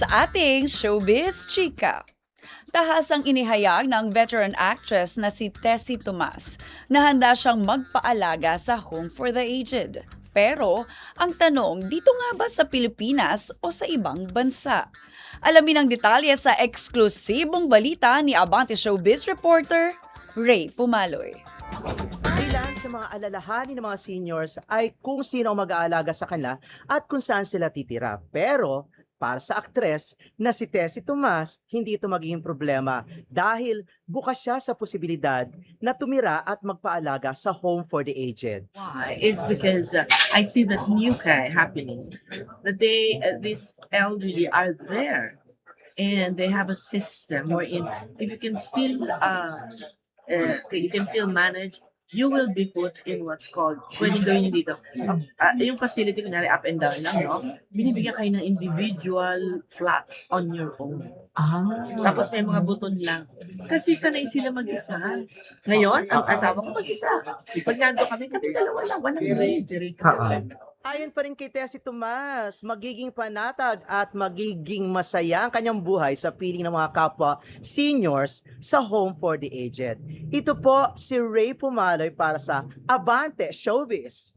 sa ating Showbiz Chika. Tahas ang inihayag ng veteran actress na si Tessie Tomas na handa siyang magpaalaga sa Home for the Aged. Pero, ang tanong, dito nga ba sa Pilipinas o sa ibang bansa? Alamin ang detalye sa eksklusibong balita ni Abante Showbiz reporter Ray Pumaloy. Ilan sa mga alalahanin ng mga seniors ay kung sino ang mag-aalaga sa kanila at kung saan sila titira. Pero para sa aktres na si Tessie Tomas, hindi ito magiging problema dahil bukas siya sa posibilidad na tumira at magpaalaga sa Home for the Aged. Why? It's because I see that new kind happening. That these elderly are there, and they have a system wherein if you can still manage. You will be put in what's called, pwedeng gawin nyo dito, yung facility, kunyari up and down lang, no? Binibigyan kayo ng individual flats on your own. Tapos may mga buton lang. Kasi sanay sila mag-isa. Ngayon, ang asawa ko mag-isa. Pag nando kami dalawa lang, walang need. Ayon pa rin kay Tessie Tomas, magiging panatag at magiging masaya ang kanyang buhay sa piling ng mga kapwa seniors sa Home for the Aged. Ito po si Ray Pumaloy para sa Abante Showbiz.